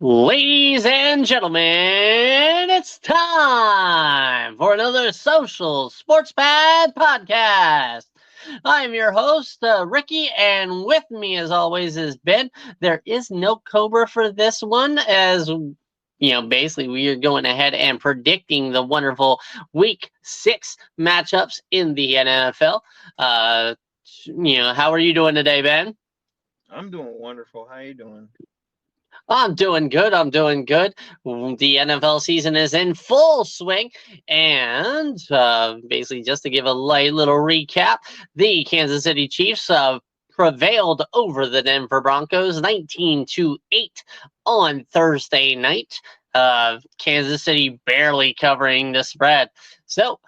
Ladies and gentlemen, it's time for another Social Sports Pad podcast. I'm your host, Ricky, and with me, as always, is Ben. There is no Cobra for this one, as basically we are going ahead and predicting the wonderful Week 6 matchups in the NFL. Uh, how are you doing today, Ben? I'm doing wonderful. How you doing? I'm doing good. I'm doing good. The NFL season is in full swing. And basically, just to give a light little recap, the Kansas City Chiefs prevailed over the Denver Broncos 19-8 on Thursday night. Kansas City barely covering the spread. So,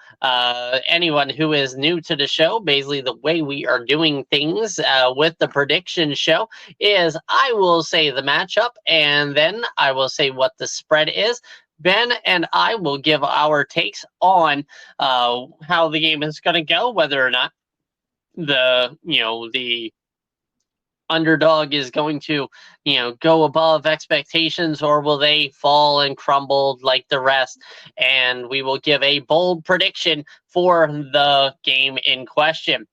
anyone who is new to the show, basically the way we are doing things with the prediction show is I will say the matchup and then I will say what the spread is. Ben and I will give our takes on how the game is going to go, whether or not the underdog is going to go above expectations, or will they fall and crumble like the rest. And we will give a bold prediction for the game in question.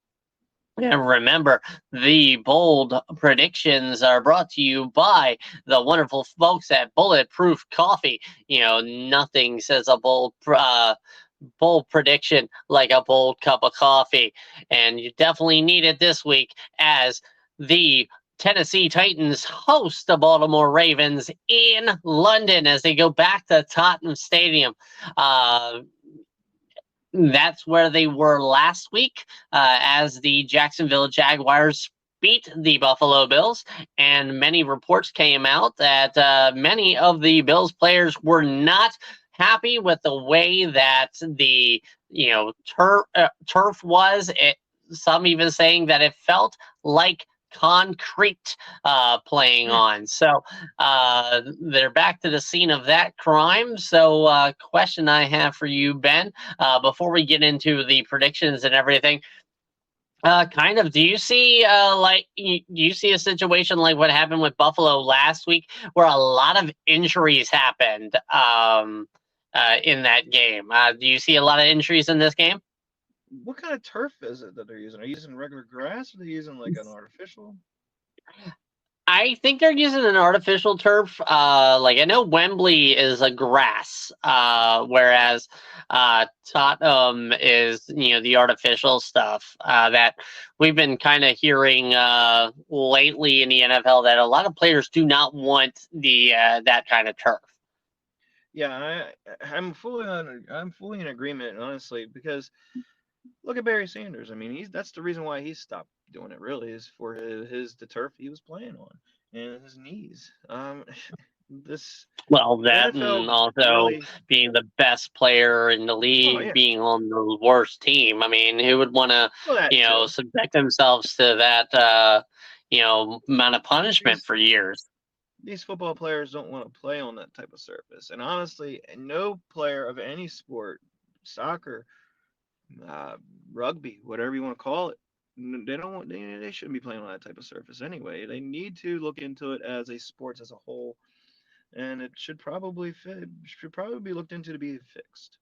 And remember, the bold predictions are brought to you by the wonderful folks at Bulletproof Coffee. Nothing says a bold prediction like a bold cup of coffee. And you definitely need it this week as the Tennessee Titans host the Baltimore Ravens in London as they go back to Tottenham Stadium. Uh, that's where they were last week as the Jacksonville Jaguars beat the Buffalo Bills, and many reports came out that many of the Bills players were not happy with the way that the turf was. Some even saying that it felt like concrete playing Hmm. on. So they're back to the scene of that crime. So, question I have for you, Ben, before we get into the predictions and everything, do you see do you see a situation like what happened with Buffalo last week, where a lot of injuries happened in that game? Do you see a lot of injuries in this game? What kind of turf is it that they're using? Are you using regular grass or are they using like an artificial? I think they're using an artificial turf. Like I know Wembley is a grass, whereas Tottenham is the artificial stuff that we've been kind of hearing lately in the NFL that a lot of players do not want the that kind of turf. Yeah, I'm fully in agreement, honestly, because look at Barry Sanders. I mean, he's that's the reason why he stopped doing it. Really, is for his the turf he was playing on and his knees. This Well, the that NFL and also really. being the best player in the Oh league, yeah, being on the worst team. I mean, who would want to, well that too. subject themselves to that, amount of punishment These for years? these football players don't want to play on that type of surface. And honestly, no player of any sport, soccer, uh, rugby, whatever you want to call it, they don't want they shouldn't be playing on that type of surface anyway. They need to look into it as a sports as a whole, and it should probably be looked into to be fixed.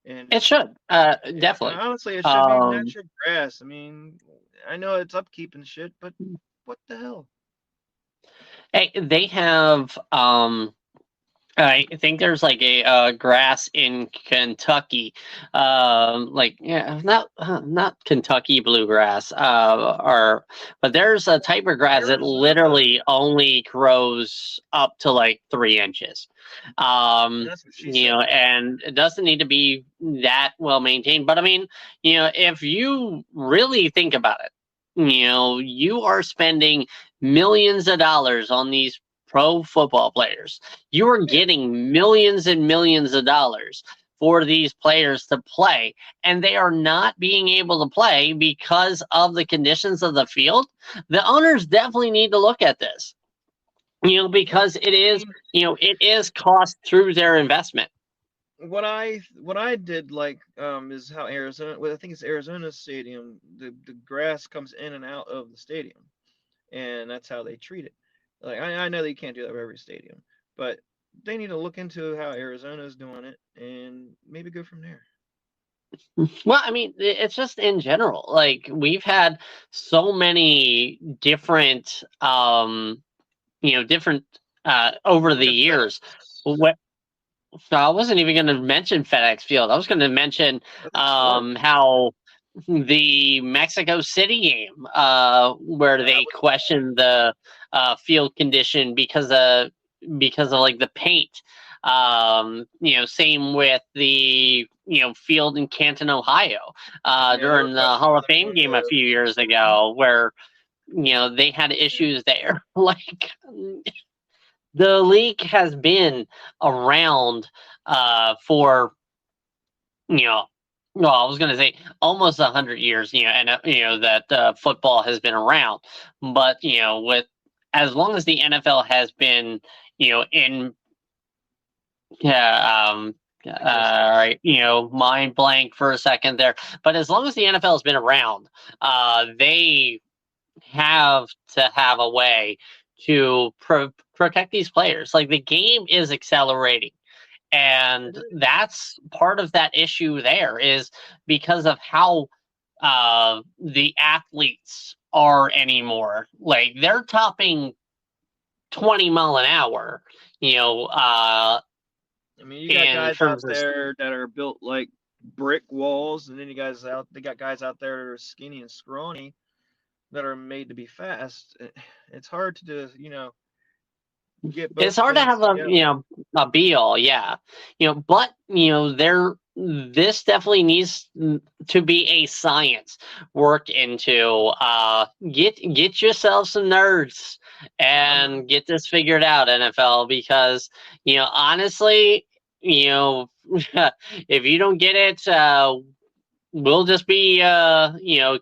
And It should, yeah, definitely. honestly, it should be Um, natural grass. I mean, I know it's upkeep and shit, but what the hell? they have. I think there's like a grass in Kentucky, like yeah, not Kentucky bluegrass, or but there's a type of grass that Arizona. literally only grows up to like 3 inches, That's what she said. and it doesn't need to be that well maintained. But I mean, if you really think about it, you are spending millions of dollars on these pro football players. You are Yeah. getting millions and millions of dollars for these players to play, and they are not being able to play because of the conditions of the field. The owners definitely need to look at this, Well, because it I is, mean, it is cost through their investment. what I did like is how Arizona, well, I think it's Arizona Stadium, the grass comes in and out of the stadium, and that's how they treat it. Like I know that you can't do that with every stadium, But they need to look into how Arizona's doing it and maybe go from there. Well, I mean, it's just in general. Like we've had so many different, different over the Look at years. FedEx. What so I wasn't even going to mention FedEx Field. I was going to mention FedEx Park. how the Mexico City game, where That they was questioned the field condition because of like the paint. Same with the field in Canton, Ohio, yeah, they were during the Hall of questioning Fame game a few years the ago, where they had issues there. Like the league has been around for you know well, I was going to say almost 100 years, and that football has been around, but with as long as the NFL has been in yeah all existence. right, mind blank for a second there, but as long as the NFL has been around, they have to have a way to protect these players. Like the game is accelerating, It and is. that's part of that issue. There is because of how the athletes are anymore. Like they're topping 20 mile an hour. You know, I mean, you got in guys out terms of there that are built like brick walls, and then they got guys out there that are skinny and scrawny that are made to be fast. It's hard to do, get it's both hard to things have a together. a be all, yeah. But there this definitely needs to be a science worked into. Get yourself some nerds I'm not. and get this figured out, NFL, because honestly, you know if you don't get it, we'll just be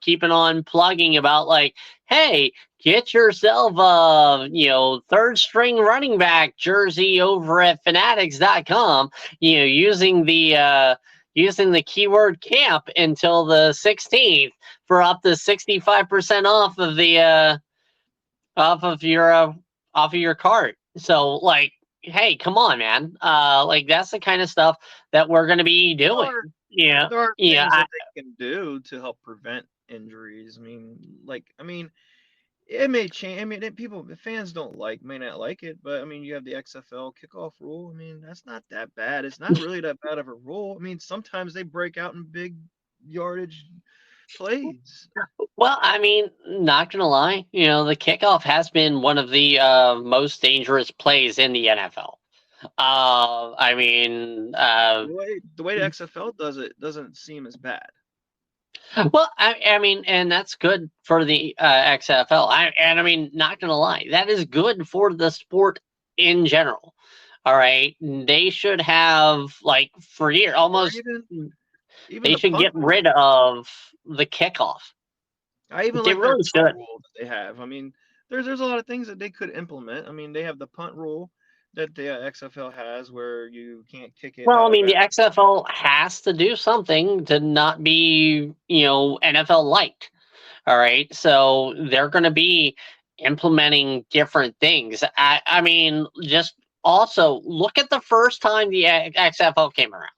keeping on plugging about like, hey, get yourself a third string running back jersey over at fanatics.com, using the keyword camp until the 16th for up to 65% off of the off of your off of your cart. So like, hey, come on, man. Like that's the kind of stuff that we're going to be There doing. are Yeah. there are Yeah. things that they can do to help prevent injuries. I mean, it may change. I mean, the fans may not like it, but I mean, you have the XFL kickoff rule. I mean, that's not that bad. It's not really that bad of a rule. I mean, sometimes they break out in big yardage plays. Well, I mean, not gonna lie, the kickoff has been one of the most dangerous plays in the NFL. I mean, The way the XFL does it doesn't seem as bad. well, I mean, and that's good for the XFL. I mean, not gonna lie, that is good for the sport in general. All right, they should have like for year Or almost. even They the should punt get rid rule. of the kickoff. I even They like their really punt should. rule that they have. I mean, there's a lot of things that they could implement. I mean, they have the punt rule that the XFL has, where you can't kick it Well, I out of mean, the bounds. XFL has to do something to not be, NFL light. All right. So they're going to be implementing different things. I mean, just also look at the first time the XFL came around.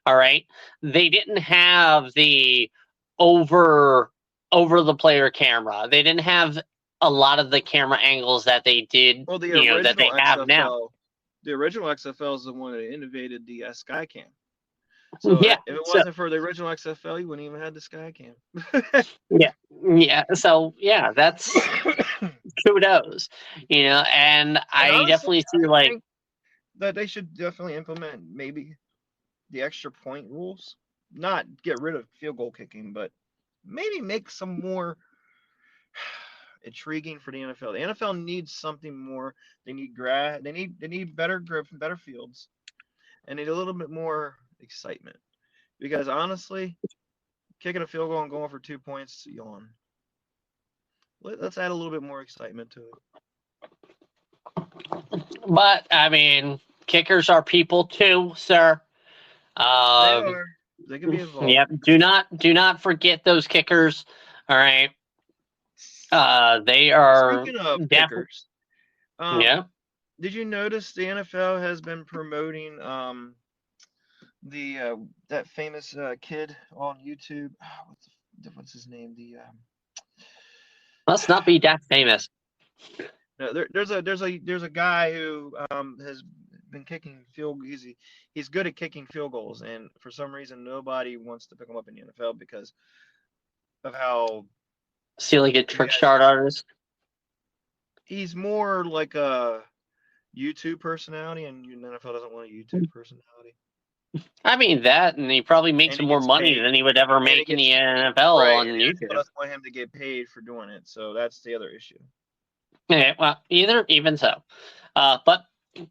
All right. They didn't have the over the player camera. They didn't have a lot of the camera angles that they did, Well, that they have now. The original XFL is the one that innovated the Skycam. So Yeah. if it So wasn't for the original XFL, you wouldn't even have the Skycam. yeah. Yeah. So yeah, that's kudos, and And I honestly, definitely see I like, think that they should definitely implement maybe the extra point rules. Not get rid of field goal kicking, but maybe make some more intriguing for the NFL. The NFL needs something more. They need they need better grip and better fields, and need a little bit more excitement. Because honestly, kicking a field goal and going for 2 points, yawn. Let's add a little bit more excitement to it. but I mean, kickers are people too, sir. They Um, are. They can be involved. yep. Do not forget those kickers. All right. They are Speaking of definitely. kickers, um, Yeah. Did you notice the NFL has been promoting that famous kid on YouTube? What's his name? Must not be that famous. No, there's a guy who has been kicking he's good at kicking field goals, and for some reason nobody wants to pick him up in the NFL because of how See, like a trick shot artist. he's more like a YouTube personality, and the NFL doesn't want a YouTube personality. I mean that, and he probably makes more money than he would ever make in the NFL on YouTube. I don't want him to get paid for doing it, so that's the other issue. Okay, well, even so. But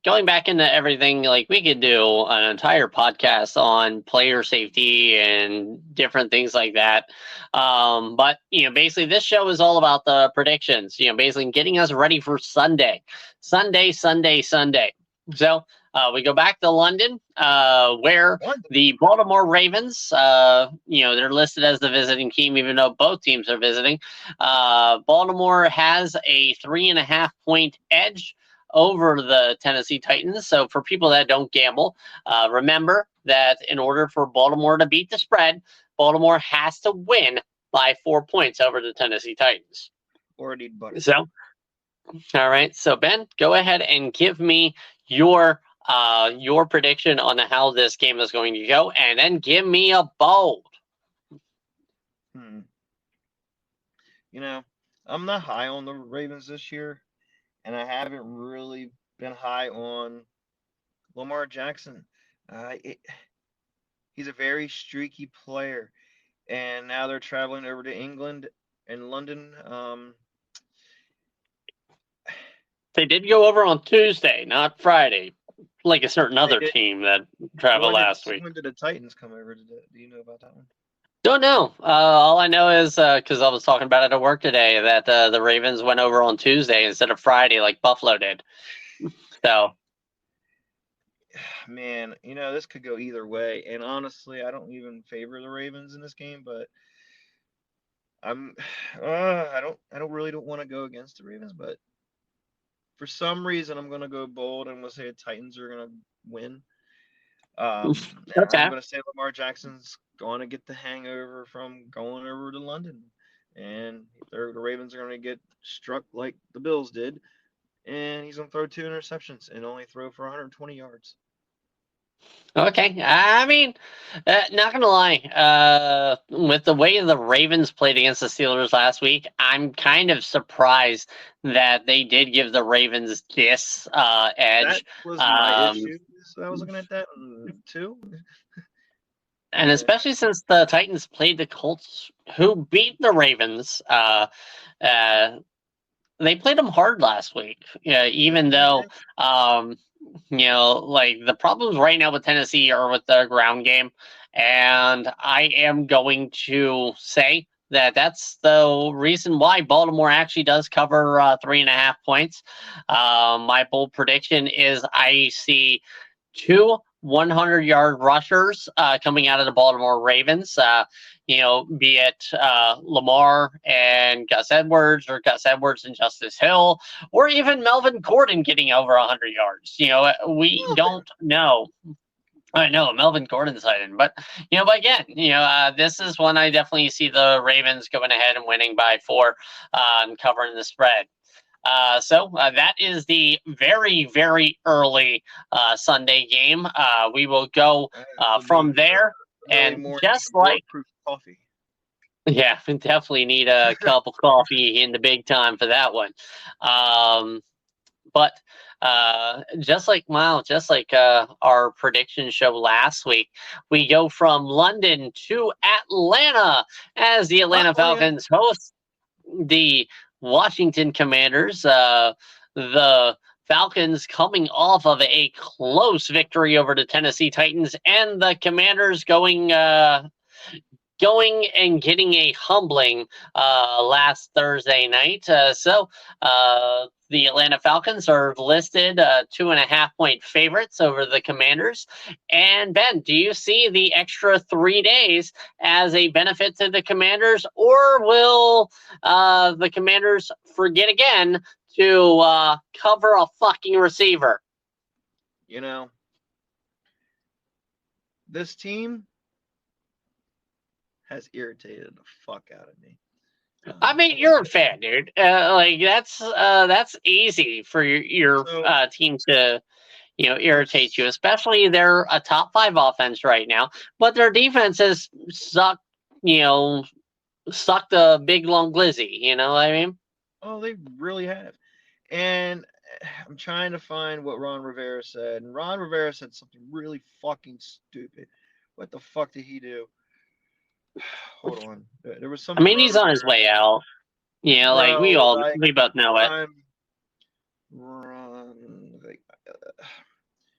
going back into everything, like we could do an entire podcast on player safety and different things like that. But basically this show is all about the predictions, basically getting us ready for Sunday. So we go back to London, where the Baltimore Ravens, they're listed as the visiting team, even though both teams are visiting. Baltimore has a 3.5-point edge over the Tennessee Titans. So for people that don't gamble, remember that in order for Baltimore to beat the spread, Baltimore has to win by 4 points over the Tennessee Titans. Or need butter. So, all right. So Ben, go ahead and give me your prediction on how this game is going to go, and then give me a bold. I'm not high on the Ravens this year, and I haven't really been high on Lamar Jackson. He's a very streaky player, and now they're traveling over to England and London. They did go over on Tuesday, not Friday, like a certain other team that traveled last week. When did the Titans come over? Do you know about that one? Don't know. All I know is because I was talking about it at work today that the Ravens went over on Tuesday instead of Friday like Buffalo did. So, man, this could go either way. And honestly, I don't even favor the Ravens in this game, but I don't want to go against the Ravens, but for some reason I'm going to go bold and we'll say the Titans are going to win. Okay. I'm going to say Lamar Jackson's going to get the hangover from going over to London, and the Ravens are going to get struck like the Bills did, and he's going to throw 2 interceptions and only throw for 120 yards. Okay. I mean, not going to lie, with the way the Ravens played against the Steelers last week, I'm kind of surprised that they did give the Ravens this edge. That was my issue. So I was looking at that too. And especially since the Titans played the Colts, who beat the Ravens, they played them hard last week. Even though, like the problems right now with Tennessee are with the ground game, and I am going to say that that's the reason why Baltimore actually does cover 3.5 points. My bold prediction is I see 2 100-yard rushers coming out of the Baltimore Ravens, be it Lamar and Gus Edwards, or Gus Edwards and Justice Hill, or even Melvin Gordon getting over 100 yards. We don't know. I know Melvin Gordon's hiding, but again, this is one I definitely see the Ravens going ahead and winning by 4 and covering the spread. So that is the very, very early Sunday game. We will go from there, and just like coffee. Yeah, we definitely need a cup of coffee in the big time for that one. But just like our prediction show last week, we go from London to Atlanta as the Atlanta Falcons host the Washington Commanders. The Falcons coming off of a close victory over the Tennessee Titans, and the Commanders going and getting a humbling last Thursday night. So the Atlanta Falcons are listed 2.5-point favorites over the Commanders. And Ben, do you see the extra 3 days as a benefit to the Commanders, or will the Commanders forget again to cover a fucking receiver. You know, this team has irritated the fuck out of me. I mean, you're a fan, dude. Like that's easy for your team to irritate you, especially they're a top 5 offense right now, but their defense has sucked a big long glizzy. You know what I mean? Oh, they really have. And I'm trying to find what Ron Rivera said, and Ron Rivera said something really fucking stupid. What the fuck did he do? Hold on. There was something. I mean, he's on his way out. Like we both know it.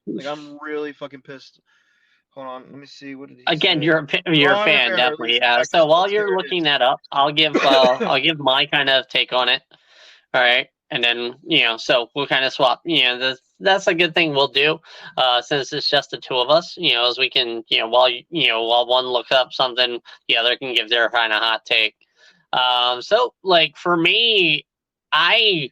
Like I'm really fucking pissed. Hold on, let me see. What did he Again, say? you're a fan, Rivera, definitely. So while you're looking that up, I'll give my kind of take on it. All right, and then so we'll kind of swap. That's a good thing we'll do, since it's just the two of us. As we can, while one looks up something, the other can give their kind of hot take. So like for me, I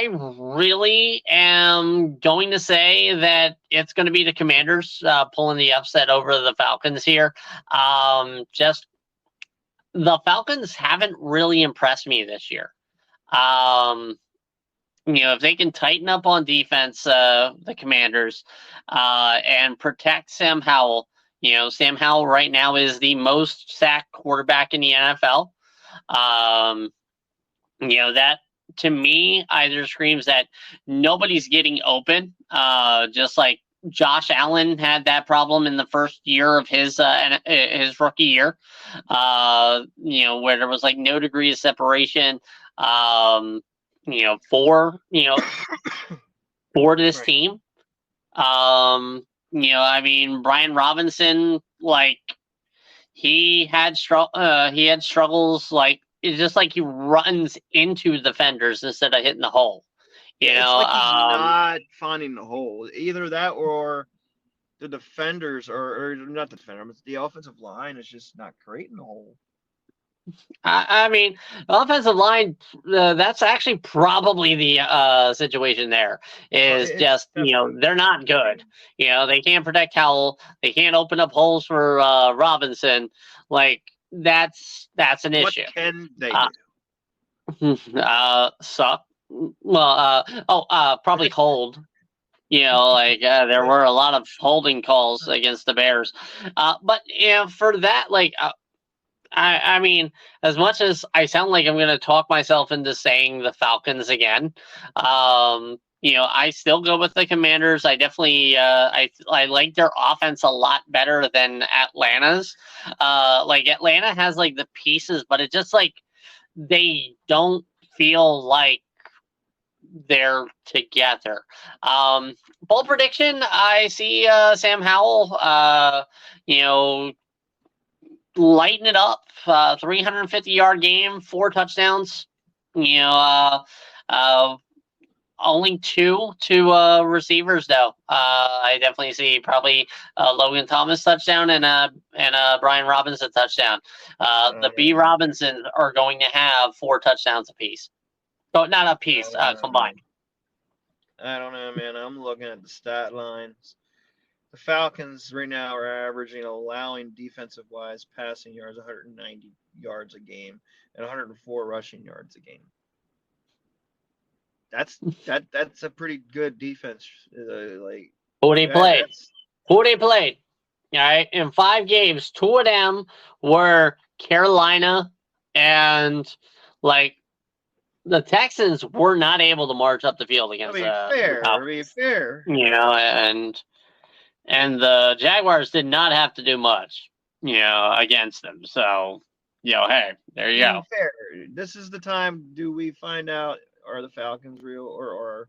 really am going to say that it's going to be the Commanders pulling the upset over the Falcons here. Just the Falcons haven't really impressed me this year. If they can tighten up on defense, the Commanders, and protect Sam Howell. Sam Howell right now is the most sacked quarterback in the NFL. That to me either screams that nobody's getting open, just like Josh Allen had that problem in the first year of his rookie year, where there was like no degree of separation, for this team. I mean, Brian Robinson, like he had struggles, like it's just like he runs into defenders instead of hitting the hole. It's like he's not finding the hole. Either that or the defenders, or not the defender, but the offensive line is just not creating the hole. I mean, the offensive line, that's actually probably the situation there is just, they're not good. They can't protect Howell. They can't open up holes for Robinson. Like, that's an issue. What can they do? Suck. Well, probably hold. There were a lot of holding calls against the Bears. But for that, like, I mean, as much as I sound like I'm going to talk myself into saying the Falcons again, I still go with the Commanders. I definitely, I like their offense a lot better than Atlanta's. Like Atlanta has like the pieces, but it's just like they don't feel like they're together. Bold prediction: I see Sam Howell, lighten it up. 350-yard game, 4 touchdowns. Only 2 receivers though. I definitely see probably Logan Thomas touchdown and Brian Robinson touchdown. The B Robinsons are going to have 4 touchdowns apiece. So not apiece, combined. I don't know, man. I'm looking at the stat lines. The Falcons right now are averaging, allowing defensive-wise passing yards 190 yards a game and 104 rushing yards a game. That's a pretty good defense. Who they played? All right, in 5 games, 2 of them were Carolina, and like the Texans were not able to march up the field against. Fair. And the Jaguars did not have to do much, against them. So, hey, there you go. Fair. This is the time. Do we find out, are the Falcons real or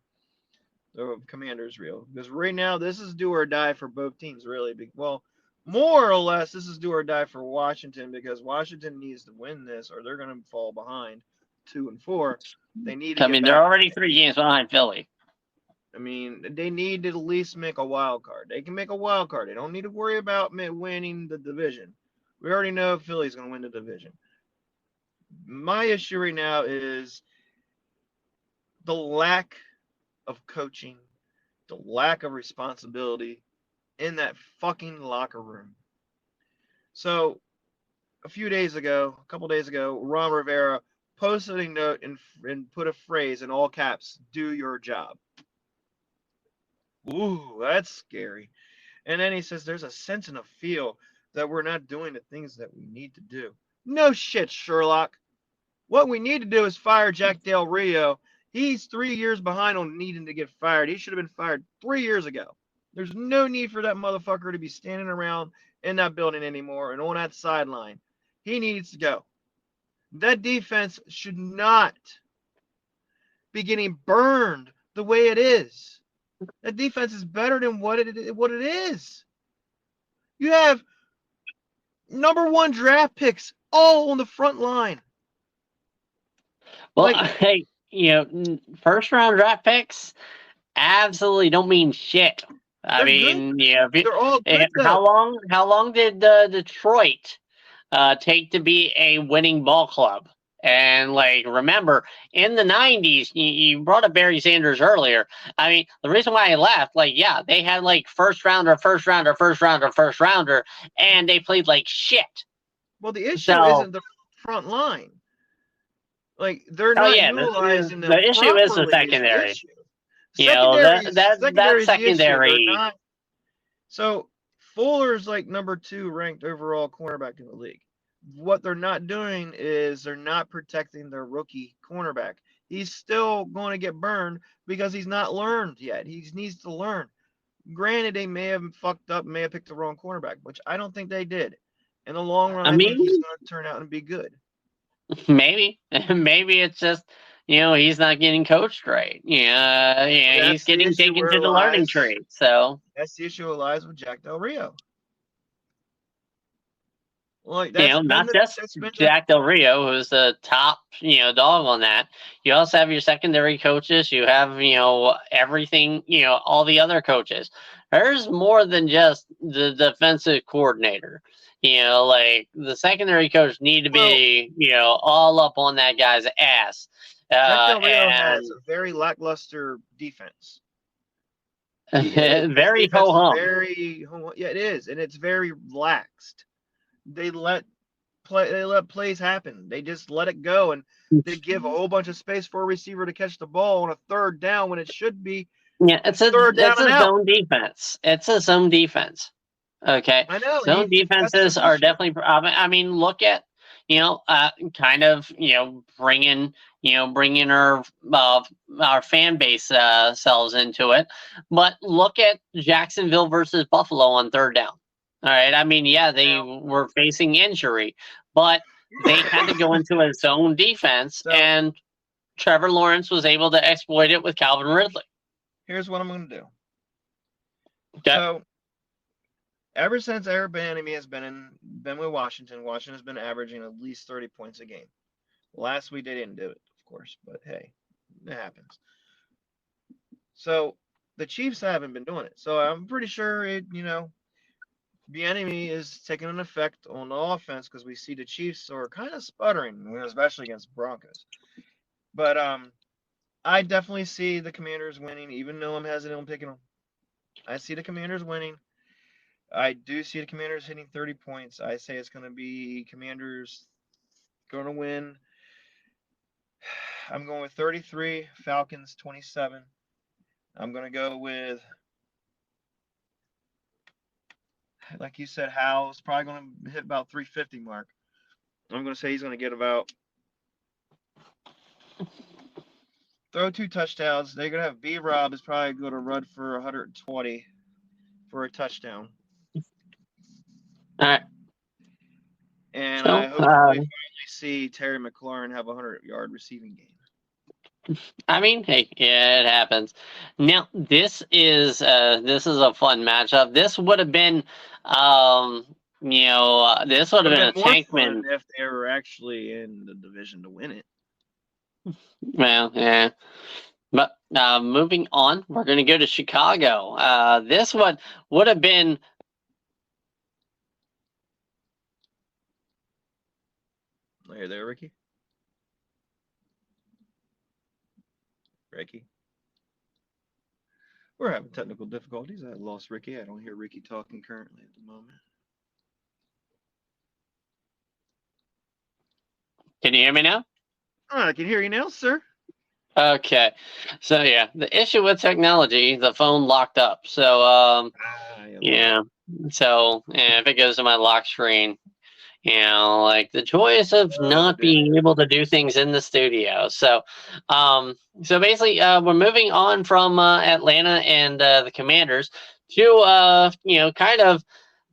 the Commanders real? Because right now, this is do or die for both teams, really. Well, more or less, this is do or die for Washington, because Washington needs to win this or they're going to fall behind 2-4. They need to they're already 3 games behind Philly. I mean, they need to at least make a wild card. They can make a wild card. They don't need to worry about winning the division. We already know Philly's going to win the division. My issue right now is the lack of coaching, the lack of responsibility in that fucking locker room. So a couple days ago, Ron Rivera posted a note and put a phrase in all caps: "Do your job." Ooh, that's scary. And then he says there's a sense and a feel that we're not doing the things that we need to do. No shit, Sherlock. What we need to do is fire Jack Del Rio. He's 3 years behind on needing to get fired. He should have been fired 3 years ago. There's no need for that motherfucker to be standing around in that building anymore and on that sideline. He needs to go. That defense should not be getting burned the way it is. That defense is better than what it is. You have number 1 draft picks all on the front line. Well, Like, hey, first round draft picks absolutely don't mean shit. I they're mean, good. They're all good how though. long did Detroit take to be a winning ball club? And like, remember in the '90s, you brought up Barry Sanders earlier. I mean, the reason why I left, like, yeah, they had like first rounder, and they played like shit. Well, the issue So, isn't the front line. Like, they're oh not yeah, utilizing them the issue is the properly. Is the secondary. issue? That Secondary is the issue. They're secondary. not. So Fuller's like number 2 ranked overall cornerback in the league. What they're not doing is they're not protecting their rookie cornerback. He's still going to get burned because he's not learned yet. He needs to learn. Granted, they may have fucked up, may have picked the wrong cornerback, which I don't think they did. In the long run, I I think mean, he's going to turn out and be good. maybe it's just he's not getting coached right. He's getting taken to the learning tree. So that's the issue that lies with Jack Del Rio. Like, not just Jack Del Rio, who's the top dog on that. You also have your secondary coaches. You have everything. All the other coaches. There's more than just the defensive coordinator. Like the secondary coach need to be all up on that guy's ass. Jack Del Rio has a very lackluster defense. Very ho-hum. Yeah, it is, and it's very laxed. They let plays happen. They just let it go, and they give a whole bunch of space for a receiver to catch the ball on a third down when it should be. Yeah, it's a zone defense. It's a zone defense. Okay, I know. Zone defenses are definitely. I mean, look at kind of bringing our fan base selves into it, but look at Jacksonville versus Buffalo on third down. All right, I mean, yeah, they were facing injury, but they had to go into a zone defense, and Trevor Lawrence was able to exploit it with Calvin Ridley. Here's what I'm going to do. Okay. So, ever since Eric Bieniemy has been with Washington has been averaging at least 30 points a game. Last week they didn't do it, of course, but hey, it happens. So the Chiefs haven't been doing it. So I'm pretty sure Bieniemy is taking an effect on the offense because we see the Chiefs are kind of sputtering, especially against Broncos. But I definitely see the Commanders winning, even though I'm hesitant on picking them. I see the Commanders winning. I do see the Commanders hitting 30 points. I say it's going to be Commanders going to win. I'm going with 33, Falcons 27. I'm going to go with, like you said, Howell's probably going to hit about 350 mark. I'm going to say he's going to get about throw 2 touchdowns. They're going to have B-Rob is probably going to run for 120 for a touchdown. All right. And so, I hope we finally see Terry McLaurin have a 100-yard receiving game. I mean, hey, yeah, it happens. Now, this is a fun matchup. This would have been, this would have been a Tankman if they were actually in the division to win it. Well, yeah. But moving on, we're going to go to Chicago. This one would have been. Are you there, Ricky? Ricky. We're having technical difficulties. I lost Ricky. I don't hear Ricky talking currently at the moment. Can you hear me now? I can hear you now, sir. Okay. So yeah, the issue with technology, the phone locked up. So yeah. So if it goes to my lock screen, like the joys of not being able to do things in the studio. So so basically we're moving on from Atlanta and the Commanders to kind of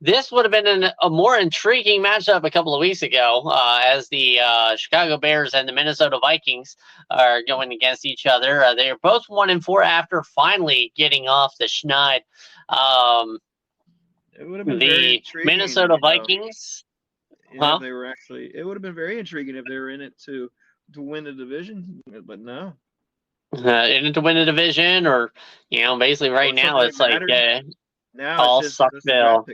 this would have been a more intriguing matchup a couple of weeks ago as the Chicago Bears and the Minnesota Vikings are going against each other. They are both 1-4 after finally getting off the schneid. It would have been The Minnesota Vikings. If they were actually, it would have been very intriguing if they were in it to win the division, but no. In it to win the division, or basically right now it's like now all it's just Suckville.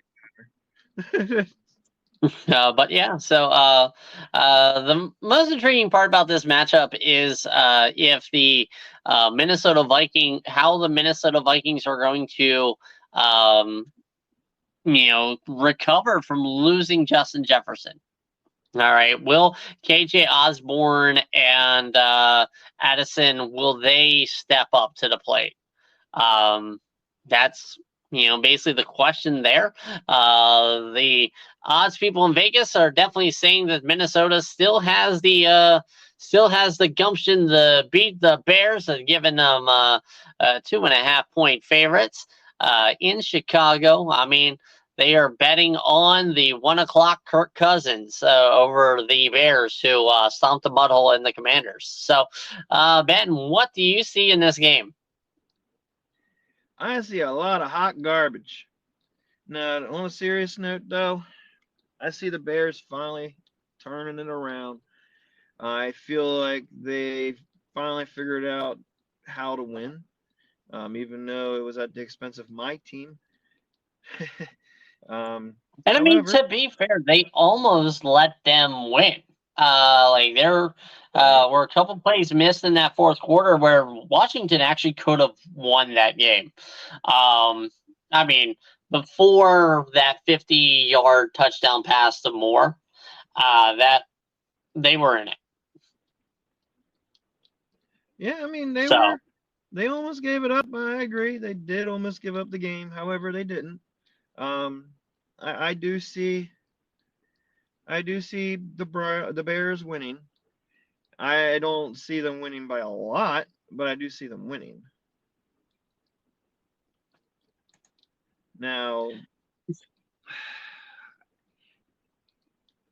But yeah, so the most intriguing part about this matchup is if the Minnesota Vikings are going to recover from losing Justin Jefferson. All right, will KJ Osborne and Addison, will they step up to the plate? That's basically the question there. The odds people in Vegas are definitely saying that Minnesota still has the gumption to beat the Bears, and giving them 2.5 point favorites in Chicago. I mean, they are betting on the 1 o'clock Kirk Cousins over the Bears, who stomped the mudhole in the Commanders. So, Ben, what do you see in this game? I see a lot of hot garbage. Now, on a serious note, though, I see the Bears finally turning it around. I feel like they finally figured out how to win, even though it was at the expense of my team. And I mean, to be fair, they almost let them win. There were a couple plays missed in that fourth quarter where Washington actually could have won that game. I mean, before that 50-yard touchdown pass to Moore, that they were in it. Yeah, I mean, they almost gave it up. I agree. They did almost give up the game. However, they didn't. I do see the Bears winning. I don't see them winning by a lot, but I do see them winning. Now,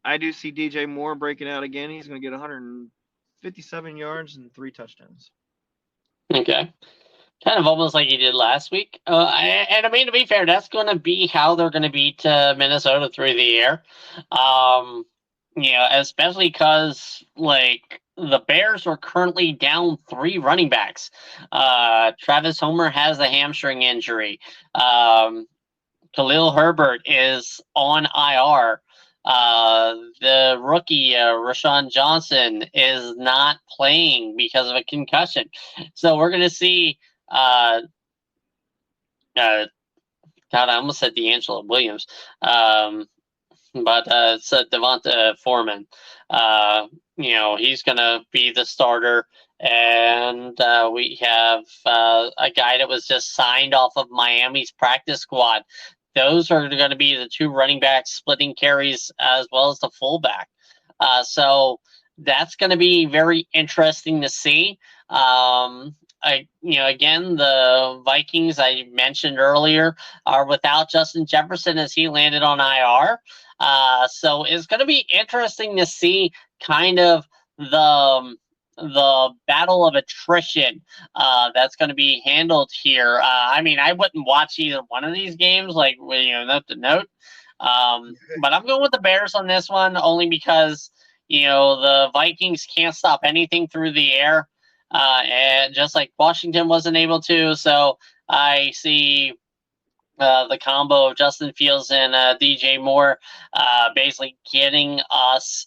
I do see DJ Moore breaking out again. He's going to get 157 yards and 3 touchdowns. Okay. Kind of almost like he did last week. And I mean, to be fair, that's going to be how they're going to beat Minnesota through the air. Especially because, the Bears are currently down 3 running backs. Travis Homer has a hamstring injury. Khalil Herbert is on IR. The rookie, Rashawn Johnson, is not playing because of a concussion. So we're going to see... God, I almost said D'Angelo Williams. But it's Devonta Foreman. He's going to be the starter. And we have a guy that was just signed off of Miami's practice squad. Those are going to be the 2 running backs splitting carries as well as the fullback. So that's going to be very interesting to see. Again, the Vikings, I mentioned earlier, are without Justin Jefferson as he landed on IR. So it's going to be interesting to see kind of the battle of attrition that's going to be handled here. I mean, I wouldn't watch either one of these games, note to note. But I'm going with the Bears on this one only because, the Vikings can't stop anything through the air. And just like Washington wasn't able to. So I see the combo of Justin Fields and DJ Moore basically getting us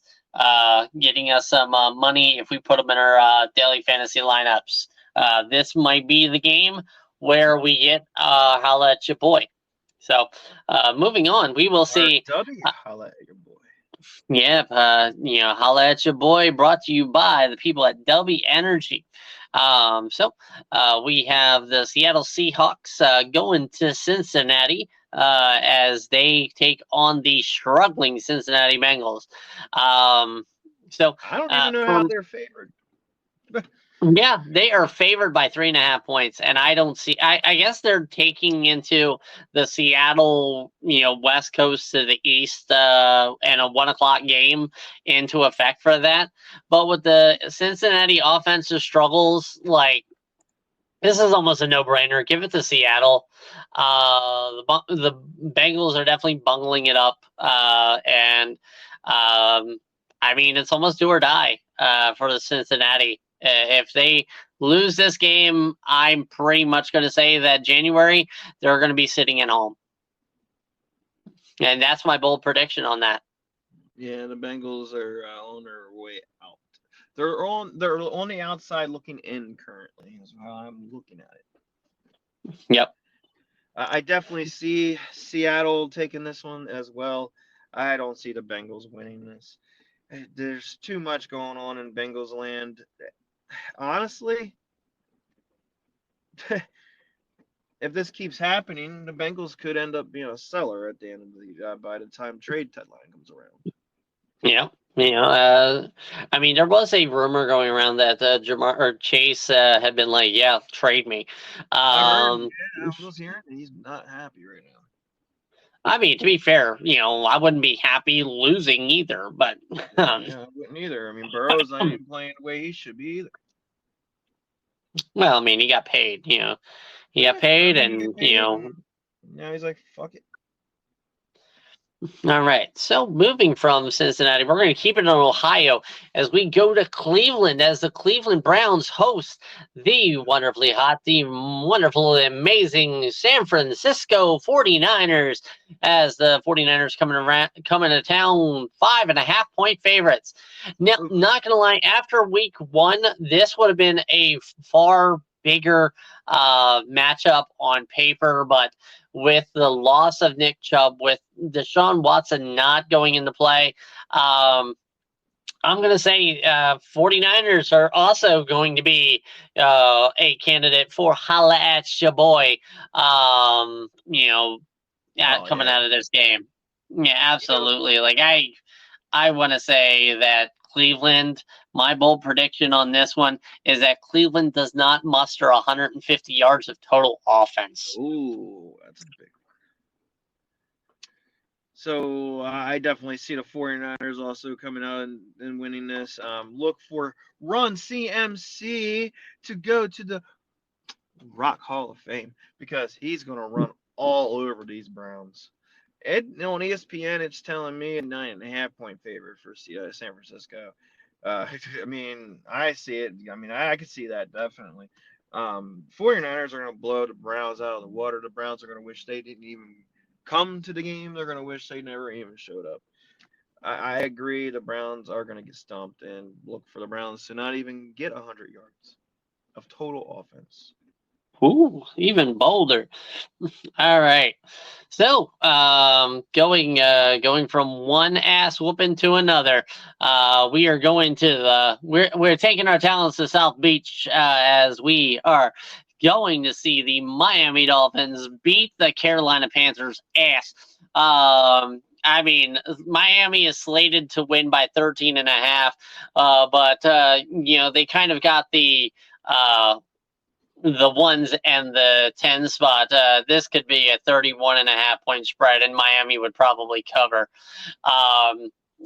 some money if we put them in our daily fantasy lineups this might be the game where we get holla at your boy. So moving on, we will see. Holla at your boy. Yeah, holla at your boy. Brought to you by the people at W Energy. We have the Seattle Seahawks going to Cincinnati as they take on the struggling Cincinnati Bengals. I don't even know how they're favored. Yeah, they are favored by 3.5 points, and I don't see. I guess they're taking into the Seattle, West Coast to the East, and a 1 o'clock game into effect for that. But with the Cincinnati offensive struggles, like this is almost a no-brainer. Give it to Seattle. The Bengals are definitely bungling it up, and I mean it's almost do or die for the Cincinnati. If they lose this game, I'm pretty much going to say that January, they're going to be sitting at home. And that's my bold prediction on that. Yeah, the Bengals are on their way out. They're on the outside looking in currently, is how I'm looking at it. Yep. I definitely see Seattle taking this one as well. I don't see the Bengals winning this. There's too much going on in Bengals land. Honestly, if this keeps happening, the Bengals could end up being a seller at the end of the by the time trade deadline comes around. Yeah, I mean, there was a rumor going around that Jamar or Chase had been like, "Yeah, trade me." I was hearing he's not happy right now. I mean, to be fair, I wouldn't be happy losing either, but I wouldn't either. I mean, Burrow's not even playing the way he should be either. Well, I mean, he got paid. He got paid, and now he's like, "Fuck it." All right. So moving from Cincinnati, we're going to keep it in Ohio as we go to Cleveland as the Cleveland Browns host the wonderfully hot, the wonderfully amazing San Francisco 49ers as the 49ers coming to town 5.5 point favorites. Now, not going to lie, after week 1, this would have been a far bigger matchup on paper, but with the loss of Nick Chubb, with Deshaun Watson not going into play, I'm going to say 49ers are also going to be a candidate for holla at your boy, coming out of this game. Yeah, absolutely. Like I want to say that Cleveland, my bold prediction on this one is that Cleveland does not muster 150 yards of total offense. Ooh, that's a big one. So I definitely see the 49ers also coming out and winning this. Look for Run CMC to go to the Rock Hall of Fame because he's going to run all over these Browns. On ESPN, it's telling me a 9.5 point favorite for San Francisco. I mean, I see it. I mean, I could see that definitely. 49ers are going to blow the Browns out of the water. The Browns are going to wish they didn't even come to the game. They're going to wish they never even showed up. I agree. The Browns are going to get stumped, and look for the Browns to not even get 100 yards of total offense. Ooh, even bolder. All right. So, going from one ass whooping to another, we are going to we're taking our talents to South Beach as we are going to see the Miami Dolphins beat the Carolina Panthers ass. I mean, Miami is slated to win by 13.5, but they kind of got the 1s and the 10 spot. This could be a 31.5 point spread, and Miami would probably cover.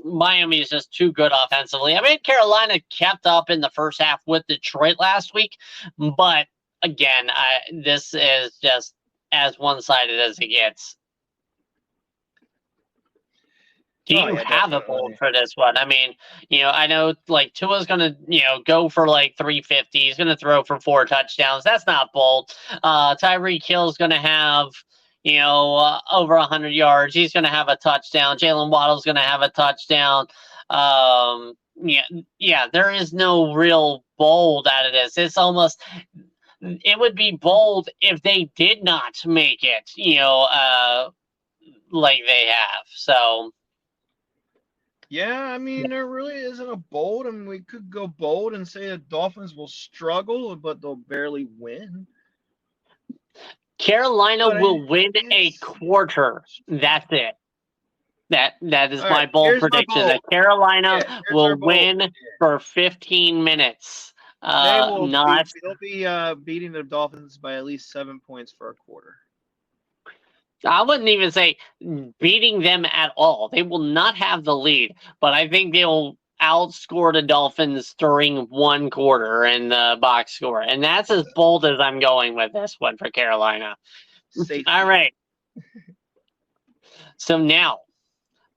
Miami is just too good offensively. I mean, Carolina kept up in the first half with Detroit last week, but again, this is just as one-sided as it gets. Do you have a bold for this one? I mean, I know like Tua's going to, go for like 350. He's going to throw for 4 touchdowns. That's not bold. Tyreek Hill's going to have, over 100 yards. He's going to have a touchdown. Jalen Waddle's going to have a touchdown. yeah, there is no real bold out of this. It's almost, it would be bold if they did not make it, like they have. So Yeah, I mean, there really isn't a bold. I mean, we could go bold and say the Dolphins will struggle, but they'll barely win. Carolina But will win a it's quarter. That's it. That is all my right. bold Here's my prediction. bold. That Carolina Yeah, here's our will bold. win for 15 minutes. They will be. Not They'll be beating the Dolphins by at least 7 points for a quarter. I wouldn't even say beating them at all. They will not have the lead, but I think they'll outscore the Dolphins during one quarter in the box score. And that's as bold as I'm going with this one for Carolina. Safety. All right. So now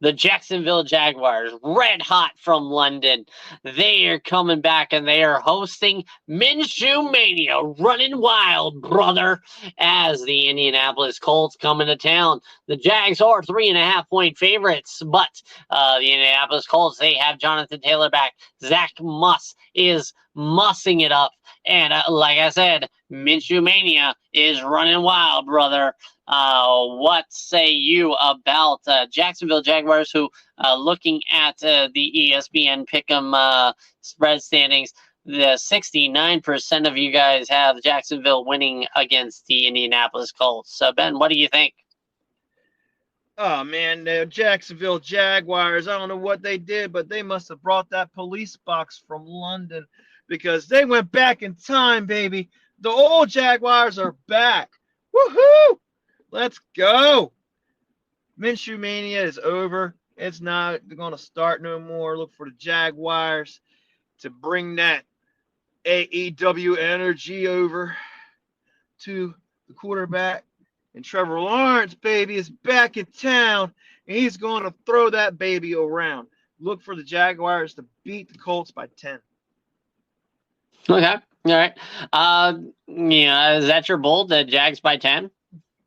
the Jacksonville Jaguars, red hot from London. They are coming back and they are hosting Minshew Mania, running wild, brother, as the Indianapolis Colts come into town. The Jags are 3.5-point favorites, but the Indianapolis Colts, they have Jonathan Taylor back. Zach Moss is mussing it up. And like I said, Minshew Mania is running wild, brother. What say you about Jacksonville Jaguars, who, looking at the ESPN Pick'em spread standings, the 69% of you guys have Jacksonville winning against the Indianapolis Colts. So, Ben, what do you think? Oh man, the Jacksonville Jaguars. I don't know what they did, but they must have brought that police box from London because they went back in time, baby. The old Jaguars are back. Woohoo! Let's go. Minshew Mania is over. It's not going to start no more. Look for the Jaguars to bring that AEW energy over to the quarterback. And Trevor Lawrence, baby, is back in town. And he's going to throw that baby around. Look for the Jaguars to beat the Colts by 10. Okay. All right. Is that your bold, the Jags by 10?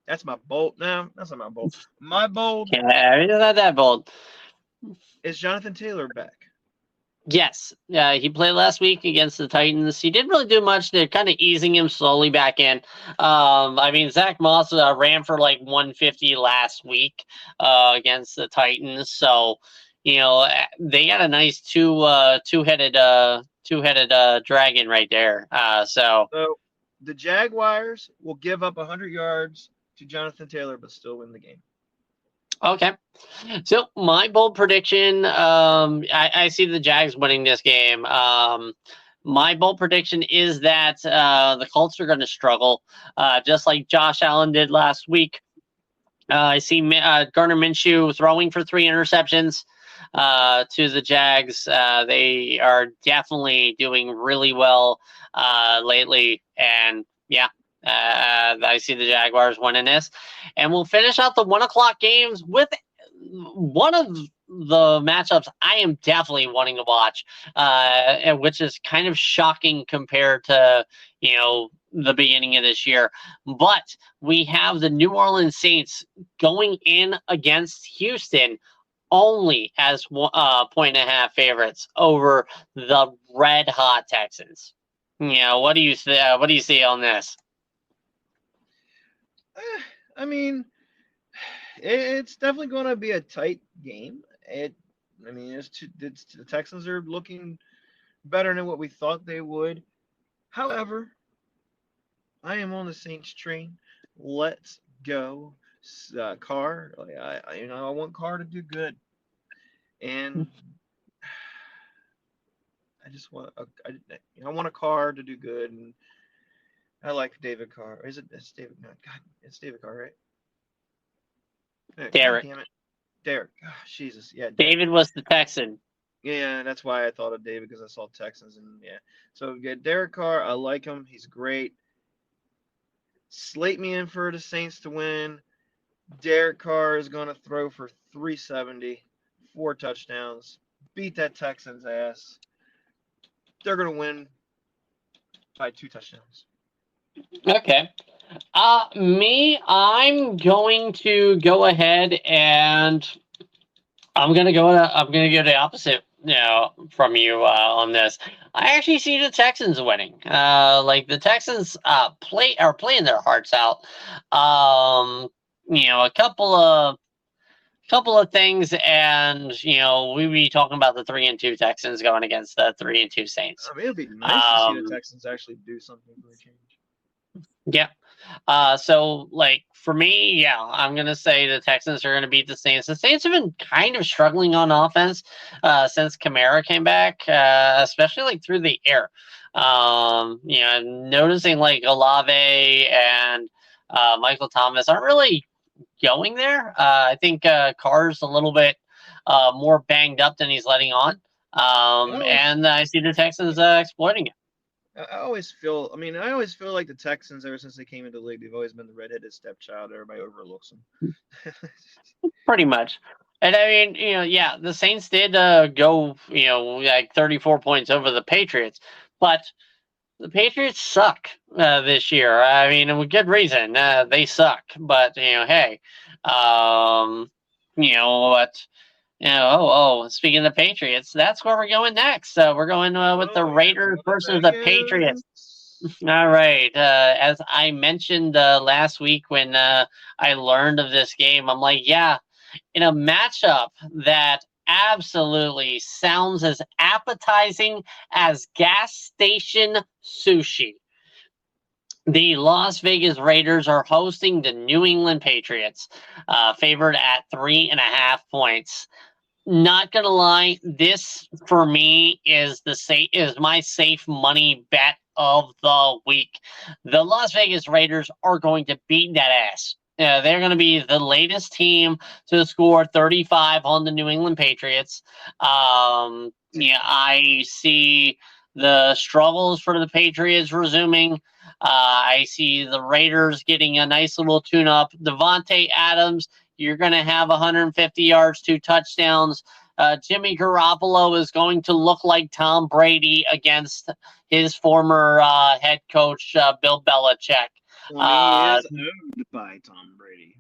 That's my bold. No, that's not my bold. My bold Yeah, it's not that bold. is Jonathan Taylor back. Yes, he played last week against the Titans. He didn't really do much. They're kind of easing him slowly back in. I mean, Zach Moss ran for like 150 last week against the Titans. So, they got a nice two-headed dragon right there. So the Jaguars will give up 100 yards to Jonathan Taylor, but still win the game. Okay. So my bold prediction, I see the Jags winning this game. My bold prediction is that the Colts are going to struggle, just like Josh Allen did last week. I see Gardner Minshew throwing for 3 interceptions to the Jags. They are definitely doing really well lately, and yeah. I see the Jaguars winning this. And we'll finish out the 1 o'clock games with one of the matchups I am definitely wanting to watch, which is kind of shocking compared to, the beginning of this year. But we have the New Orleans Saints going in against Houston only as 1.5 favorites over the red hot Texans. What do you see on this? I mean, it's definitely going to be a tight game. The Texans are looking better than what we thought they would. However, I am on the Saints train. Let's go, Carr. I want Carr to do good, and I just want I want a Carr to do good, and I like David Carr. Is it? It's David. No, God, it's David Carr, right? Derek. Damn it. Derek. Oh, Jesus. Yeah. David was the Texan. Yeah, that's why I thought of David, because I saw Texans, and yeah. So yeah, Derek Carr, I like him. He's great. Slate me in for the Saints to win. Derek Carr is going to throw for 370, 4 touchdowns, beat that Texans ass. They're going to win by 2 touchdowns. Okay. I'm going to go ahead and I'm gonna go the opposite from you on this. I actually see the Texans winning. Like the Texans are playing their hearts out. A couple of things, and we be talking about the 3-2 Texans going against the 3-2 Saints. I mean, it'd be nice to see the Texans actually do something for a change. Yeah. So like for me, yeah, I'm gonna say the Texans are gonna beat the Saints. The Saints have been kind of struggling on offense since Kamara came back, especially like through the air. Noticing like Olave and Michael Thomas aren't really going there. I think Carr's a little bit more banged up than he's letting on. And I see the Texans exploiting it. I always feel like the Texans, ever since they came into the league, they've always been the redheaded stepchild. Everybody overlooks them. Pretty much. And I mean, yeah, the Saints did go, like 34 points over the Patriots, but the Patriots suck this year. I mean, with good reason. They suck. But, hey, what? Speaking of the Patriots, that's where we're going next. We're going with the Raiders versus the Patriots. All right. As I mentioned last week when I learned of this game, I'm like, yeah, in a matchup that absolutely sounds as appetizing as gas station sushi. The Las Vegas Raiders are hosting the New England Patriots, favored at 3.5 points. Not gonna lie, this for me is my safe money bet of the week. The Las Vegas Raiders are going to beat that ass. They're going to be the latest team to score 35 on the New England Patriots. I see the struggles for the Patriots resuming. I see the Raiders getting a nice little tune-up. Devontae Adams, you're going to have 150 yards, 2 touchdowns. Jimmy Garoppolo is going to look like Tom Brady against his former head coach, Bill Belichick. He is owned by Tom Brady.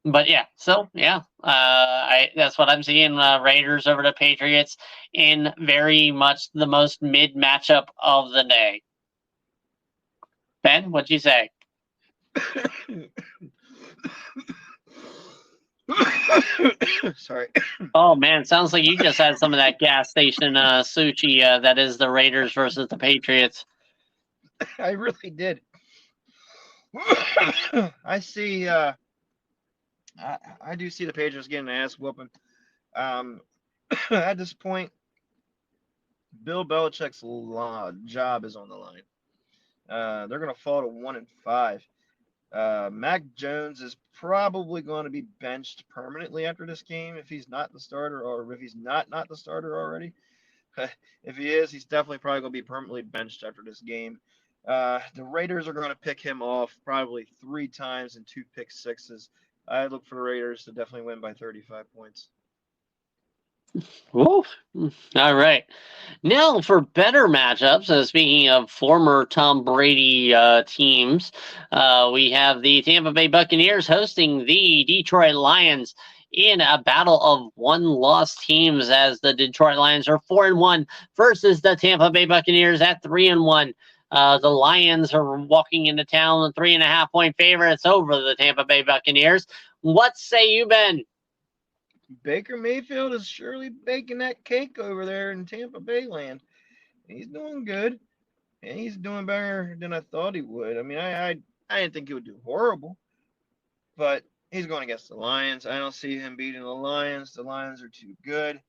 But yeah, so yeah, that's what I'm seeing. Raiders over the Patriots in very much the most mid matchup of the day. Ben, what'd you say? Sorry. Oh man, sounds like you just had some of that gas station sushi. That is the Raiders versus the Patriots. I really did. I see. I do see the Patriots getting an ass whooping. At this point, Bill Belichick's job is on the line. They're going to fall to 1-5. Mac Jones is probably going to be benched permanently after this game if he's not the starter, or if he's not the starter already. If he is, he's definitely probably going to be permanently benched after this game. The Raiders are going to pick him off probably 3 times and 2 pick sixes. I look for the Raiders to definitely win by 35 points. Woo. All right. Now for better matchups, speaking of former Tom Brady teams, we have the Tampa Bay Buccaneers hosting the Detroit Lions in a battle of one-loss teams, as the Detroit Lions are 4-1 versus the Tampa Bay Buccaneers at 3-1. The Lions are walking into town 3.5-point favorites over the Tampa Bay Buccaneers. What say you, Ben? Baker Mayfield is surely baking that cake over there in Tampa Bay land. He's doing good, and he's doing better than I thought he would. I mean, I didn't think he would do horrible, but he's going against the Lions. I don't see him beating the Lions. The Lions are too good.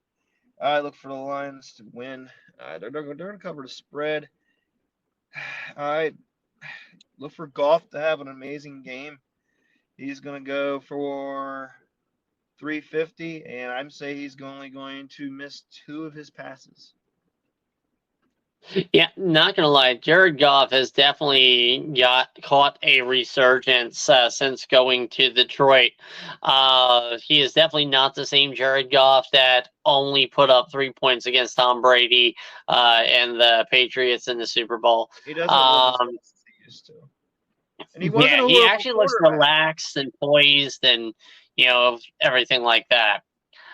I look for the Lions to win. They're going to cover the spread. I look for Goff to have an amazing game. He's going to go for 350, and I'm saying he's only going to miss 2 of his passes. Yeah, not gonna lie, Jared Goff has definitely caught a resurgence since going to Detroit. He is definitely not the same Jared Goff that only put up 3 points against Tom Brady and the Patriots in the Super Bowl. He doesn't look as he used to. And he actually looks relaxed and poised and everything like that.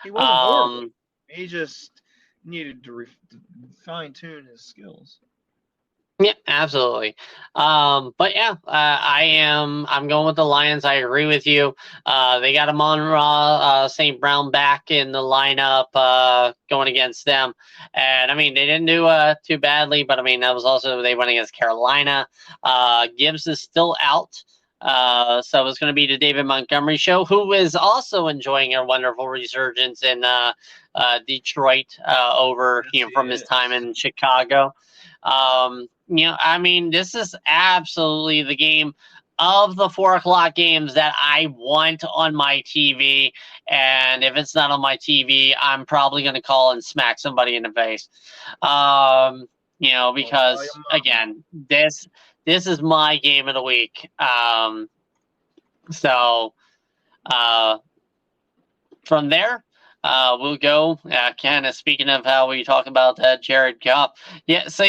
He wasn't horrible. He just needed to fine tune his skills. Yeah, absolutely. But yeah, I'm going with the Lions. I agree with you. They got Amon-Ra St. Brown back in the lineup, going against them. And I mean, they didn't do too badly, but I mean, that was also, they went against Carolina. Gibbs is still out. So it's going to be the David Montgomery show, who is also enjoying a wonderful resurgence in Detroit over from his time in Chicago. I mean, this is absolutely the game of the 4 o'clock games that I want on my TV. And if it's not on my TV, I'm probably going to call and smack somebody in the face. Because again, this is my game of the week. From there, we'll go kind of speaking of how we talk about Jared Goff. Yeah. So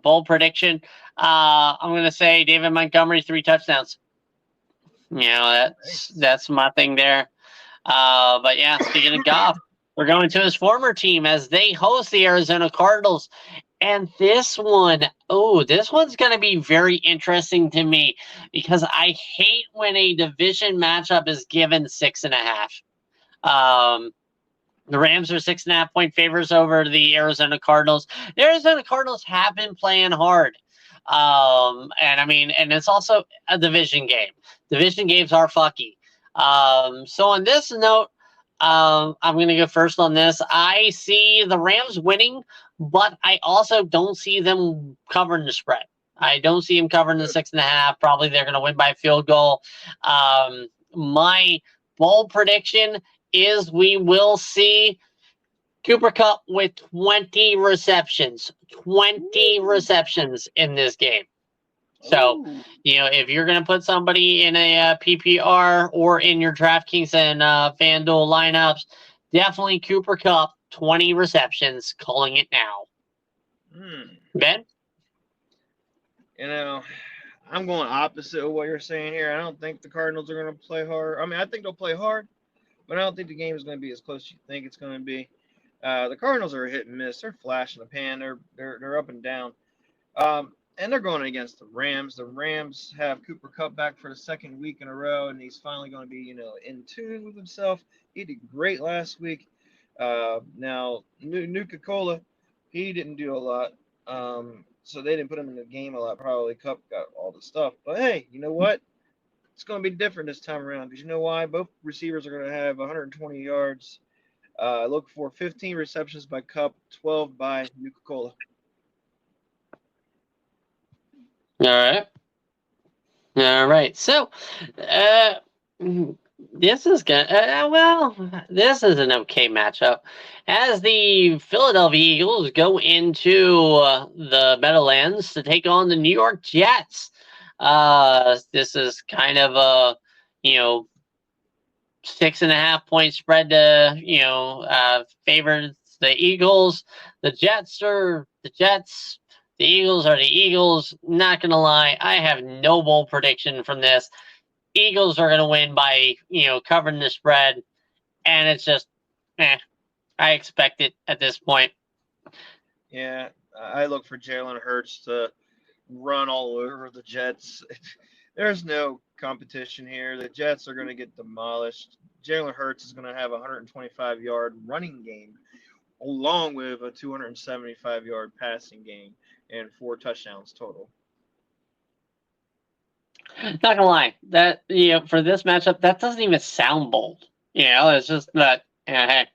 bold prediction. I'm going to say David Montgomery 3 touchdowns. That's my thing there. But yeah, speaking of Goff, we're going to his former team as they host the Arizona Cardinals. And this one's going to be very interesting to me because I hate when a division matchup is given 6.5. The Rams are 6.5 point favorites over the Arizona Cardinals. The Arizona Cardinals have been playing hard. And it's also a division game. Division games are fucky. So on this note, I'm going to go first on this. I see the Rams winning, but I also don't see them covering the spread. I don't see them covering the 6.5. Probably they're going to win by a field goal. My bold prediction is we will see Cooper Kupp with 20 receptions. 20 receptions in this game. So, if you're going to put somebody in a PPR or in your DraftKings and FanDuel lineups, definitely Cooper Kupp, 20 receptions, calling it now. Ben? I'm going opposite of what you're saying here. I don't think the Cardinals are going to play hard. I mean, I think they'll play hard, but I don't think the game is going to be as close as you think it's going to be. The Cardinals are hit and miss. They're flash in the pan. They're up and down. And they're going against the Rams. The Rams have Cooper Kupp back for the 2nd week in a row, and he's finally going to be, in tune with himself. He did great last week. Now, Nuka-Cola, he didn't do a lot. So they didn't put him in the game a lot. Probably Kupp got all the stuff. But hey, you know what? It's going to be different this time around because you know why? Both receivers are going to have 120 yards. Look for 15 receptions by Kupp, 12 by Nuka-Cola. All right. So, this is this is an okay matchup as the Philadelphia Eagles go into the Meadowlands to take on the New York Jets. This is kind of a 6.5 point spread to favor the Eagles. The Jets are the Jets. The Eagles are the Eagles. Not going to lie, I have no bold prediction from this. Eagles are going to win by, covering the spread. And it's just, I expect it at this point. Yeah, I look for Jalen Hurts to run all over the Jets. There's no competition here. The Jets are going to get demolished. Jalen Hurts is going to have a 125-yard running game along with a 275-yard passing game and 4 touchdowns total. Not gonna lie, that for this matchup, that doesn't even sound bold. It's just that. Hey.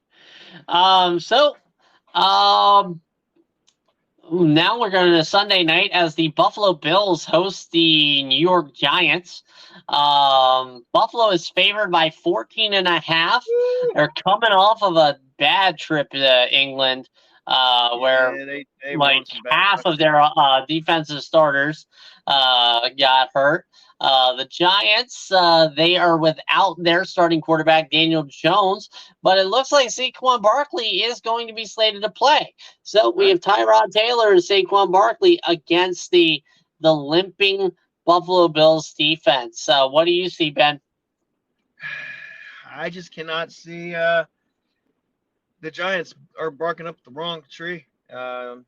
Now we're going to Sunday night as the Buffalo Bills host the New York Giants. Buffalo is favored by 14.5. They're coming off of a bad trip to England, where they half of their defensive starters got hurt. The Giants, they are without their starting quarterback, Daniel Jones, but it looks like Saquon Barkley is going to be slated to play. So we have Tyrod Taylor and Saquon Barkley against the limping Buffalo Bills defense. What do you see, Ben? I just cannot see the Giants are barking up the wrong tree. The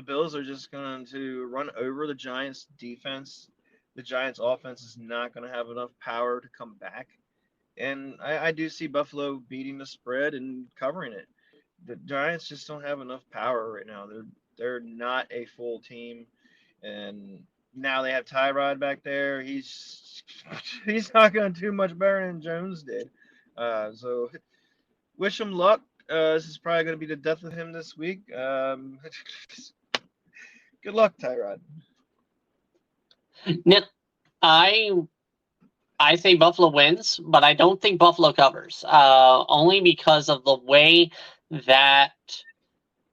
Bills are just going to run over the Giants' defense. The Giants' offense is not going to have enough power to come back. And I do see Buffalo beating the spread and covering it. The Giants just don't have enough power right now. They're not a full team, and now they have Tyrod back there. He's not going to do much better than Jones did. So wish him luck. This is probably going to be the death of him this week. Good luck, Tyrod. Nick, I say Buffalo wins, but I don't think Buffalo covers. Only because of the way that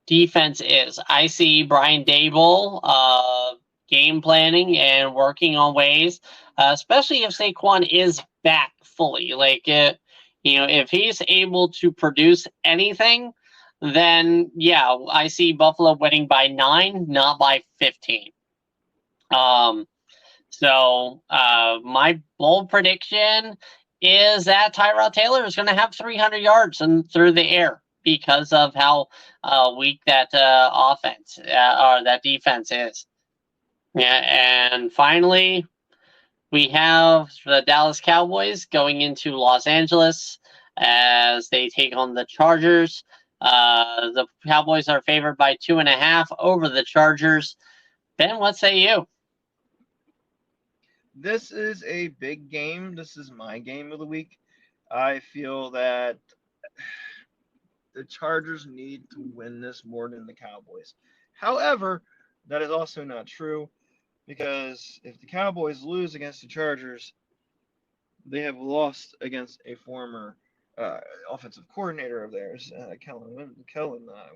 defense is. I see Brian Daboll game planning and working on ways, especially if Saquon is back fully. Like, if he's able to produce anything, then yeah, I see Buffalo winning by 9, not by 15. So my bold prediction is that Tyrod Taylor is going to have 300 yards and through the air because of how weak that offense or that defense is. Yeah, and finally, we have the Dallas Cowboys going into Los Angeles as they take on the Chargers. The Cowboys are favored by 2.5 over the Chargers. Ben, what say you? This is a big game. This is my game of the week. I feel that the Chargers need to win this more than the Cowboys. However, that is also not true because if the Cowboys lose against the Chargers, they have lost against a former offensive coordinator of theirs, Kellen.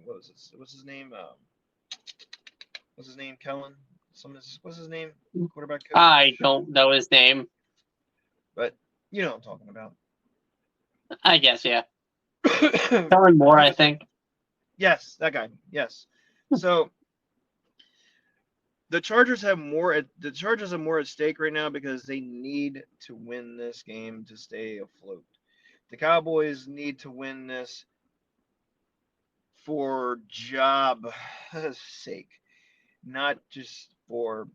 What's his name? What's his name? Kellen. What's his name? Quarterback coach. I don't know his name, but you know what I'm talking about. I guess, yeah. Kellen Moore, I think. Yes, that guy. Yes. So the Chargers have more at stake right now because they need to win this game to stay afloat. The Cowboys need to win this for job sake, not just for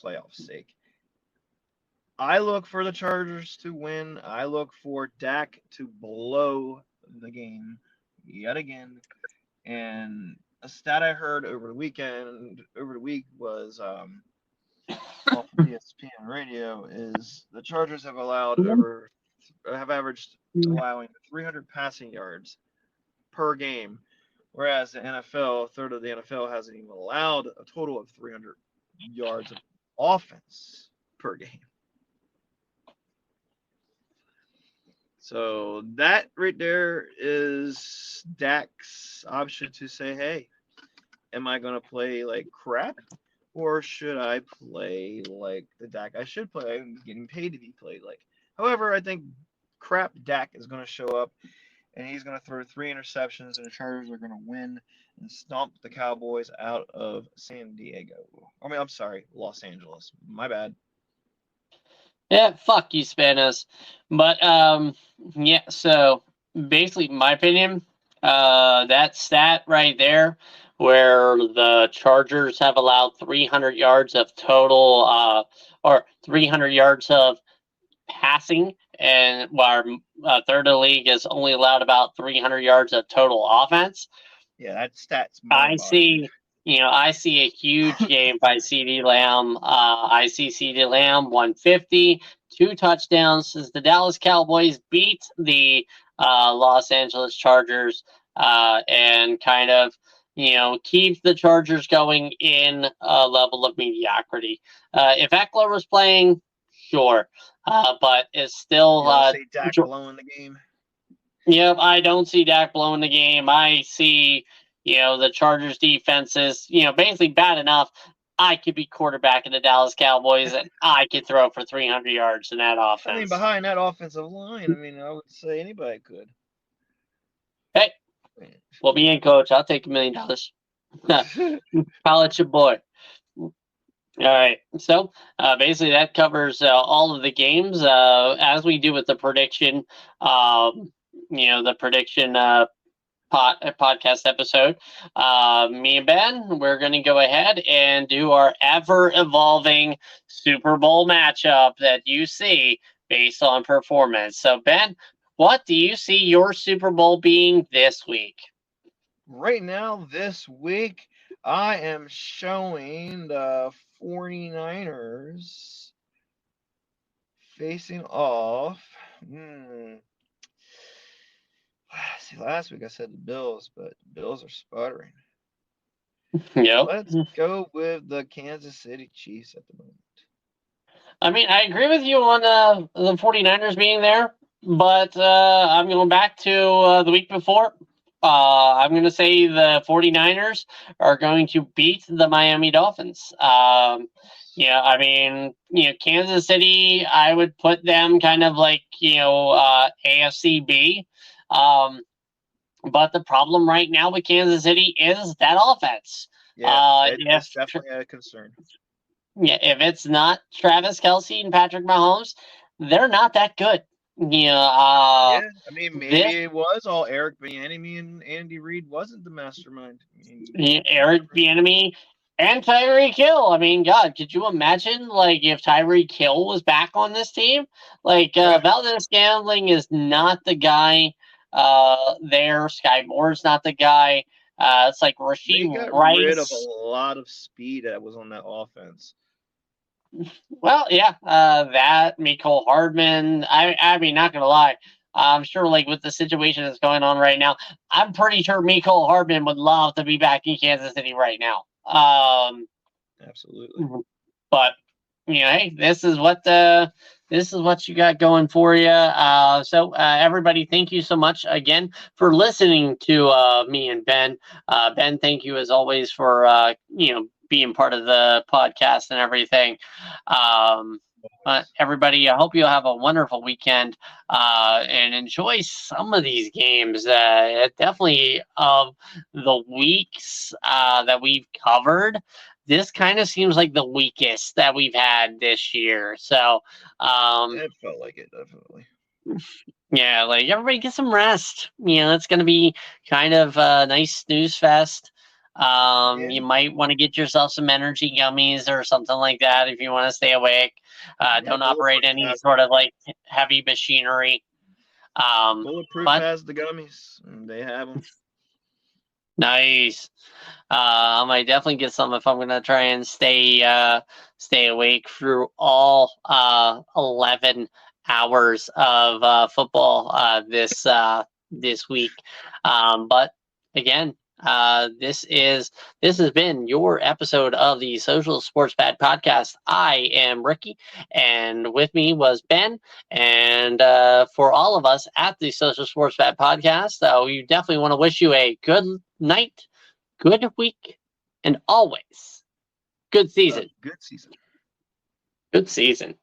playoff sake. I look for the Chargers to win. I look for Dak to blow the game yet again. And a stat I heard over the week was off of ESPN radio is the Chargers have averaged allowing 300 passing yards per game, whereas the NFL, a third of the NFL, hasn't even allowed a total of 300 yards of offense per game. So that right there is Dak's option to say, hey, am I going to play like crap or should I play like the Dak I should play? I'm getting paid to be played like. However, I think crap Dak is going to show up and he's going to throw 3 interceptions and the Chargers are going to win and stomp the Cowboys out of San Diego. I'm sorry, Los Angeles. My bad. Yeah, fuck you, Spanos. But yeah. So basically, my opinion, that stat right there, where the Chargers have allowed 300 yards of total, or 300 yards of passing, and while a third of the league has only allowed about 300 yards of total offense. Yeah, that stat's. I see a huge game by CeeDee Lamb. I see CeeDee Lamb 150, 2 touchdowns as the Dallas Cowboys beat the Los Angeles Chargers and kind of, keep the Chargers going in a level of mediocrity. If Eckler was playing, sure, but it's still. You don't see Dak blowing the game. Yep, I don't see Dak blowing the game. I see. The Chargers defense is, basically bad enough. I could be quarterback in the Dallas Cowboys and I could throw for 300 yards in that offense. I mean, behind that offensive line, I would say anybody could. Hey, we'll be in, coach. I'll take $1 million. College your boy. All right. So basically, that covers all of the games. As we do with the prediction, the prediction podcast episode. Me and Ben, we're going to go ahead and do our ever evolving Super Bowl matchup that you see based on performance. So, Ben, what do you see your Super Bowl being this week? Right now, this week, I am showing the 49ers facing off. See, last week I said the Bills, but the Bills are sputtering. Yep. Let's go with the Kansas City Chiefs at the moment. I mean, I agree with you on the 49ers being there, but I'm going back to the week before. I'm going to say the 49ers are going to beat the Miami Dolphins. I mean, Kansas City, I would put them kind of like, AFC B. But the problem right now with Kansas City is that offense. Yeah, it's definitely a concern. Yeah, if it's not Travis Kelce and Patrick Mahomes, they're not that good. I mean, maybe it was all Eric Bieniemy and Andy Reid wasn't the mastermind. Eric Bieniemy and Tyreek Hill. I mean, God, could you imagine like if Tyreek Hill was back on this team? Like Valdes-Scantling is not the guy there. Sky Moore's not the guy. It's like Rashee Rice. Rice. Rid of a lot of speed that was on that offense. Well, yeah, that Mecole Hardman. I mean, not gonna lie, I'm sure, like with the situation that's going on right now, I'm pretty sure Mecole Hardman would love to be back in Kansas City right now. Absolutely. But hey, this is what you got going for you. So everybody, thank you so much again for listening to me and Ben. Ben, thank you as always for being part of the podcast and everything. Everybody, I hope you'll have a wonderful weekend and enjoy some of these games. Definitely of the weeks that we've covered, this kind of seems like the weakest that we've had this year. So it felt like it, definitely. Yeah, like everybody get some rest. It's going to be kind of a nice snooze fest. You might want to get yourself some energy gummies or something like that if you want to stay awake. Don't operate any sort of like heavy machinery. Bulletproof has the gummies. They have them. Nice. I might definitely get some if I'm going to try and stay awake through all 11 hours of football this week. But again, this has been your episode of the Social Sports Pad Podcast. I am Ricky, and with me was Ben. And for all of us at the Social Sports Pad Podcast, we definitely want to wish you a good night, good week, and always good season. Good season. Good season.